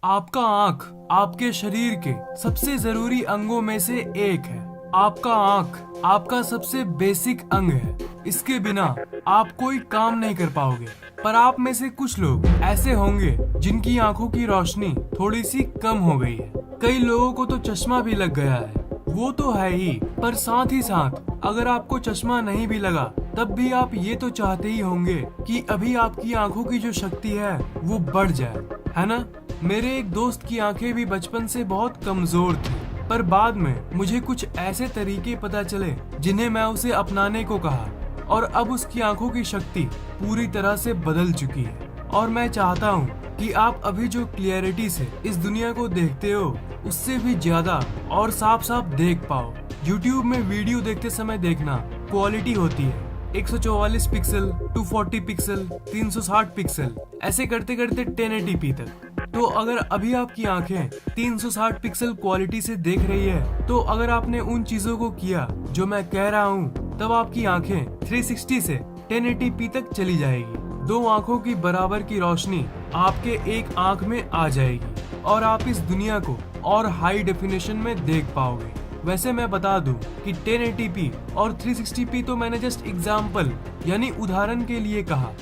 आपका आंख आपके शरीर के सबसे जरूरी अंगों में से एक है। आपका आंख आपका सबसे बेसिक अंग है। इसके बिना आप कोई काम नहीं कर पाओगे। पर आप में से कुछ लोग ऐसे होंगे जिनकी आंखों की रोशनी थोड़ी सी कम हो गई है। कई लोगों को तो चश्मा भी लग गया है। वो तो है ही, पर साथ ही साथ अगर आपको चश्मा नहीं भी लगा तब भी आप ये तो चाहते ही होंगे कि अभी आपकी आंखों की जो शक्ति है वो बढ़ जाए, है ना। मेरे एक दोस्त की आंखें भी बचपन से बहुत कमजोर थी, पर बाद में मुझे कुछ ऐसे तरीके पता चले जिन्हें मैं उसे अपनाने को कहा और अब उसकी आंखों की शक्ति पूरी तरह से बदल चुकी है। और मैं चाहता हूँ कि आप अभी जो क्लियरिटी से इस दुनिया को देखते हो उससे भी ज्यादा और साफ साफ देख पाओ। YouTube में वीडियो देखते समय देखना क्वालिटी होती है 144 पिक्सल, 240 पिक्सल, 360 पिक्सल, ऐसे करते करते 1080p तक। तो अगर अभी आपकी आंखें 360 पिक्सल क्वालिटी से देख रही है, तो अगर आपने उन चीजों को किया जो मैं कह रहा हूँ, तब आपकी आंखें 360 से 1080p तक चली जाएगी। दो आंखों की बराबर की रोशनी आपके एक आंख में आ जाएगी और आप इस दुनिया को और हाई डेफिनेशन में देख पाओगे। वैसे मैं बता दूं कि 1080p और 360p तो मैंने जस्ट एग्जाम्पल यानी उदाहरण के लिए कहा।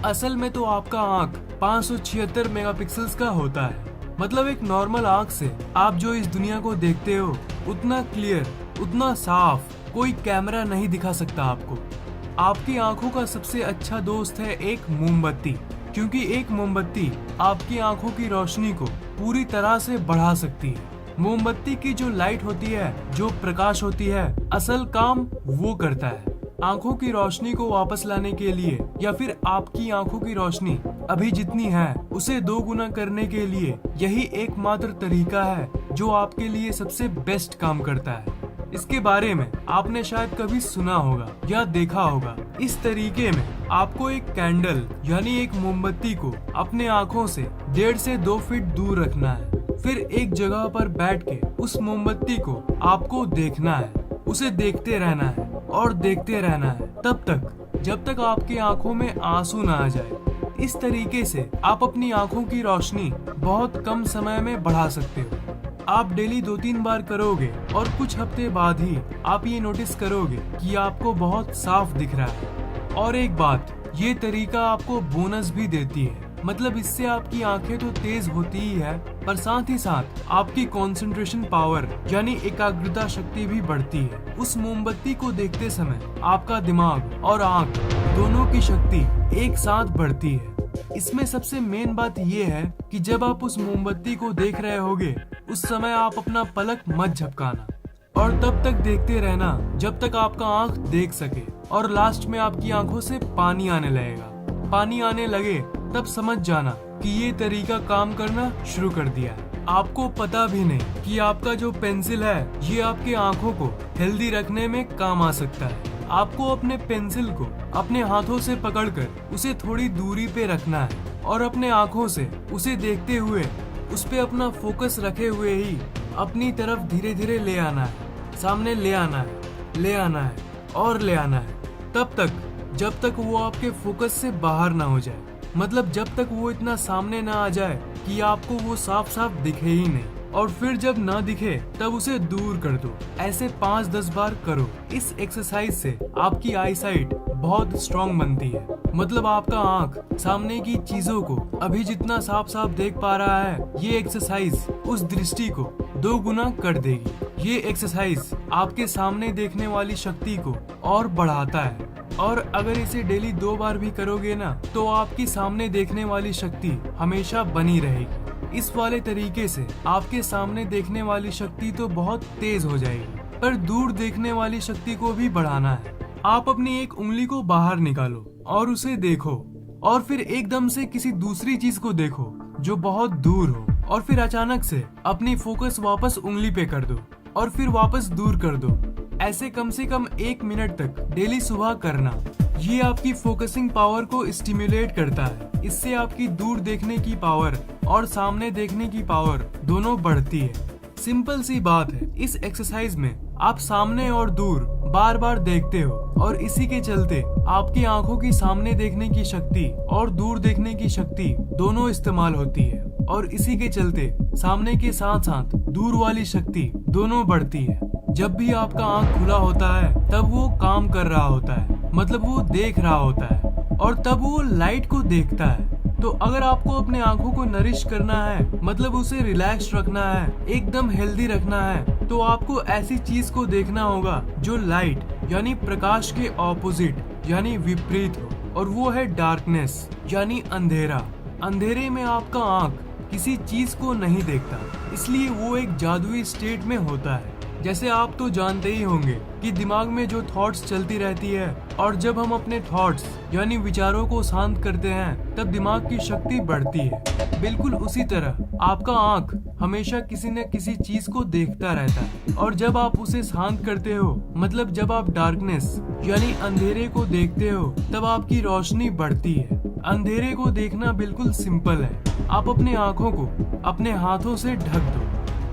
असल में तो आपका आंख 576 मेगापिक्सल्स का होता है। मतलब एक नॉर्मल आंख से आप जो इस दुनिया को देखते हो उतना क्लियर, उतना साफ कोई कैमरा नहीं दिखा सकता आपको। आपकी आंखों का सबसे अच्छा दोस्त है एक मोमबत्ती, क्योंकि एक मोमबत्ती आपकी आंखों की रोशनी को पूरी तरह से बढ़ा सकती है। मोमबत्ती की जो लाइट होती है, जो प्रकाश होती है, असल काम वो करता है। आंखों की रोशनी को वापस लाने के लिए या फिर आपकी आंखों की रोशनी अभी जितनी है उसे 2 गुना करने के लिए यही एकमात्र तरीका है जो आपके लिए सबसे बेस्ट काम करता है। इसके बारे में आपने शायद कभी सुना होगा या देखा होगा। इस तरीके में आपको एक कैंडल यानी एक मोमबत्ती को अपने आंखों से 1.5 से 2 फीट दूर रखना है। फिर एक जगह पर बैठ के उस मोमबत्ती को आपको देखना है, उसे देखते रहना है और देखते रहना है तब तक जब तक आपकी आंखों में आंसू ना आ जाए। इस तरीके से आप अपनी आंखों की रोशनी बहुत कम समय में बढ़ा सकते हो। आप डेली 2-3 बार करोगे और कुछ हफ्ते बाद ही आप ये नोटिस करोगे कि आपको बहुत साफ दिख रहा है। और एक बात, ये तरीका आपको बोनस भी देती है। मतलब इससे आपकी आंखें तो तेज होती ही है, पर साथ ही साथ आपकी कंसंट्रेशन पावर यानी एकाग्रता शक्ति भी बढ़ती है। उस मोमबत्ती को देखते समय आपका दिमाग और आंख दोनों की शक्ति एक साथ बढ़ती है। इसमें सबसे मेन बात ये है कि जब आप उस मोमबत्ती को देख रहे होगे उस समय आप अपना पलक मत झपकाना और तब तक देखते रहना जब तक आपका आंख देख सके। और लास्ट में आपकी आंखों से पानी आने लगेगा। पानी आने लगे तब समझ जाना कि ये तरीका काम करना शुरू कर दिया है। आपको पता भी नहीं कि आपका जो पेंसिल है ये आपके आंखों को हेल्दी रखने में काम आ सकता है। आपको अपने पेंसिल को अपने हाथों से पकड़कर उसे थोड़ी दूरी पे रखना है और अपने आंखों से उसे देखते हुए उस पे अपना फोकस रखे हुए ही अपनी तरफ धीरे धीरे ले आना है, सामने ले आना है, ले आना है और ले आना है, तब तक जब तक वो आपके फोकस से बाहर ना हो जाए। मतलब जब तक वो इतना सामने ना आ जाए कि आपको वो साफ साफ दिखे ही नहीं। और फिर जब ना दिखे तब उसे दूर कर दो। ऐसे 5-10 बार करो। इस एक्सरसाइज से आपकी आई साइट बहुत स्ट्रॉन्ग बनती है। मतलब आपका आंख सामने की चीजों को अभी जितना साफ साफ देख पा रहा है, ये एक्सरसाइज उस दृष्टि को 2 गुना कर देगी। ये एक्सरसाइज आपके सामने देखने वाली शक्ति को और बढ़ाता है। और अगर इसे डेली 2 बार भी करोगे ना, तो आपकी सामने देखने वाली शक्ति हमेशा बनी रहेगी। इस वाले तरीके से आपके सामने देखने वाली शक्ति तो बहुत तेज हो जाएगी, पर दूर देखने वाली शक्ति को भी बढ़ाना है। आप अपनी एक उंगली को बाहर निकालो और उसे देखो और फिर एकदम से किसी दूसरी चीज को देखो जो बहुत दूर हो और फिर अचानक से अपनी फोकस वापस उंगली पे कर दो और फिर वापस दूर कर दो। ऐसे कम से कम 1 मिनट तक डेली सुबह करना। ये आपकी फोकसिंग पावर को स्टिम्युलेट करता है। इससे आपकी दूर देखने की पावर और सामने देखने की पावर दोनों बढ़ती है। सिंपल सी बात है। इस एक्सरसाइज में आप सामने और दूर बार बार देखते हो और इसी के चलते आपकी आंखों की सामने देखने की शक्ति और दूर देखने की शक्ति दोनों इस्तेमाल होती है। और इसी के चलते सामने के साथ साथ दूर वाली शक्ति दोनों बढ़ती है। जब भी आपका आंख खुला होता है तब वो काम कर रहा होता है, मतलब वो देख रहा होता है और तब वो लाइट को देखता है। तो अगर आपको अपने आंखों को नरिश करना है, मतलब उसे रिलैक्स रखना है, एकदम हेल्दी रखना है, तो आपको ऐसी चीज को देखना होगा जो लाइट यानी प्रकाश के ऑपोजिट यानी विपरीत हो, और वो है डार्कनेस यानी अंधेरा। अंधेरे में आपका आंख किसी चीज को नहीं देखता, इसलिए वो एक जादुई स्टेट में होता है। जैसे आप तो जानते ही होंगे कि दिमाग में जो थॉट्स चलती रहती है, और जब हम अपने थॉट्स यानी विचारों को शांत करते हैं तब दिमाग की शक्ति बढ़ती है। बिल्कुल उसी तरह आपका आंख हमेशा किसी न किसी चीज को देखता रहता है, और जब आप उसे शांत करते हो, मतलब जब आप डार्कनेस यानी अंधेरे को देखते हो, तब आपकी रोशनी बढ़ती है। अंधेरे को देखना बिल्कुल सिंपल है। आप अपने आंखों को अपने हाथों से ढक दो।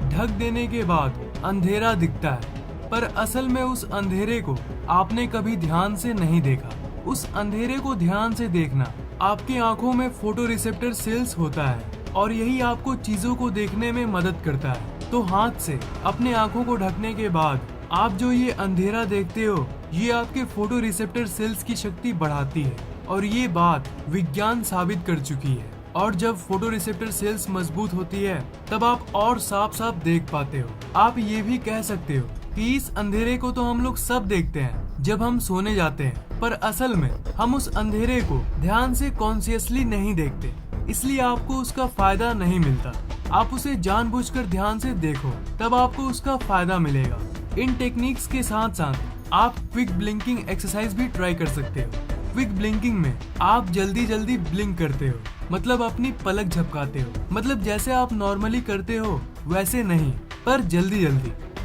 ढक देने के बाद अंधेरा दिखता है, पर असल में उस अंधेरे को आपने कभी ध्यान से नहीं देखा। उस अंधेरे को ध्यान से देखना, आपकी आंखों में फोटो रिसेप्टर सेल्स होता है और यही आपको चीजों को देखने में मदद करता है। तो हाथ से अपने आंखों को ढकने के बाद आप जो ये अंधेरा देखते हो, ये आपके फोटो रिसेप्टर सेल्स की शक्ति बढ़ाती है, और ये बात विज्ञान साबित कर चुकी है। और जब फोटो रिसेप्टर सेल्स मजबूत होती है तब आप और साफ साफ देख पाते हो। आप ये भी कह सकते हो कि इस अंधेरे को तो हम लोग सब देखते हैं जब हम सोने जाते हैं, पर असल में हम उस अंधेरे को ध्यान से कॉन्शियसली नहीं देखते, इसलिए आपको उसका फायदा नहीं मिलता। आप उसे जानबूझकर ध्यान से देखो, तब आपको उसका फायदा मिलेगा। इन टेक्निक्स के साथ साथ आप क्विक ब्लिंकिंग एक्सरसाइज भी ट्राई कर सकते हो। क्विक ब्लिंकिंग में आप जल्दी जल्दी ब्लिंक करते हो, मतलब अपनी पलक झपकाते हो, मतलब जैसे आप नॉर्मली करते हो वैसे नहीं, पर जल्दी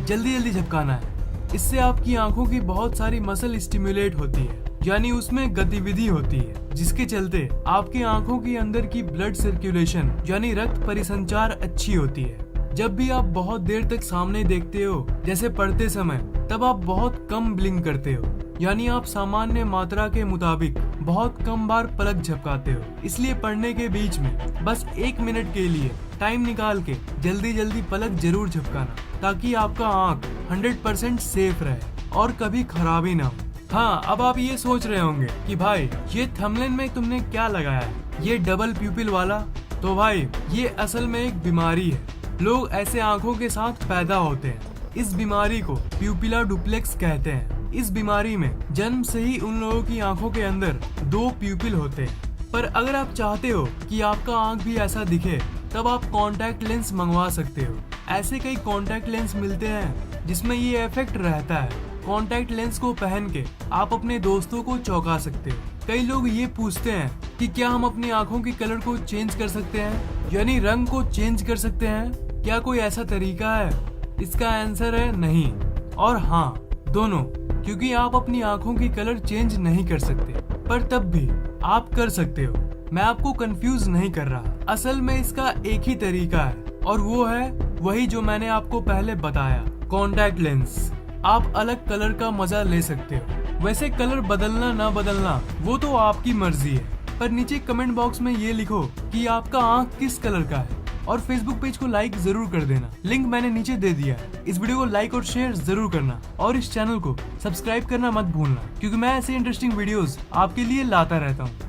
जल्दी झपकाना है। इससे आपकी आंखों की बहुत सारी मसल स्टिमुलेट होती है, यानी उसमें गतिविधि होती है, जिसके चलते आपकी आंखों के अंदर की ब्लड सर्कुलेशन यानी रक्त परिसंचार अच्छी होती है। जब भी आप बहुत देर तक सामने देखते हो, जैसे पढ़ते समय, तब आप बहुत कम ब्लिंक करते हो, यानी आप सामान्य मात्रा के मुताबिक बहुत कम बार पलक झपकाते हो। इसलिए पढ़ने के बीच में बस 1 मिनट के लिए टाइम निकाल के जल्दी पलक जरूर झपकाना, ताकि आपका आंख 100% सेफ रहे और कभी खराबी ना हो। हाँ, अब आप ये सोच रहे होंगे कि भाई ये थंबनेल में तुमने क्या लगाया है, ये डबल प्यूपिल वाला? तो भाई ये असल में एक बीमारी है। लोग ऐसे आंखों के साथ पैदा होते हैं। इस बीमारी को प्यूपिला डुप्लेक्स कहते हैं। इस बीमारी में जन्म से ही उन लोगों की आंखों के अंदर 2 प्यूपिल होते हैं। पर अगर आप चाहते हो कि आपका आंख भी ऐसा दिखे, तब आप कॉन्टैक्ट लेंस मंगवा सकते हो। ऐसे कई कॉन्टैक्ट लेंस मिलते हैं जिसमें ये इफेक्ट रहता है। कॉन्टैक्ट लेंस को पहन के आप अपने दोस्तों को चौंका सकते हो। कई लोग ये पूछते हैं कि क्या हम अपनी आंखों की कलर को चेंज कर सकते हैं, यानी रंग को चेंज कर सकते हैं? क्या कोई ऐसा तरीका है? इसका आंसर है नहीं और हाँ, दोनों। क्योंकि आप अपनी आंखों की कलर चेंज नहीं कर सकते, पर तब भी आप कर सकते हो। मैं आपको कंफ्यूज नहीं कर रहा। असल में इसका एक ही तरीका है, और वो है वही जो मैंने आपको पहले बताया, कॉन्टैक्ट लेंस। आप अलग कलर का मजा ले सकते हो। वैसे कलर बदलना ना बदलना वो तो आपकी मर्जी है, पर नीचे कमेंट बॉक्स में ये लिखो कि आपका आंख किस कलर का है, और फेसबुक पेज को लाइक जरूर कर देना। लिंक मैंने नीचे दे दिया है। इस वीडियो को लाइक और शेयर जरूर करना, और इस चैनल को सब्सक्राइब करना मत भूलना, क्योंकि मैं ऐसे इंटरेस्टिंग वीडियोस आपके लिए लाता रहता हूँ।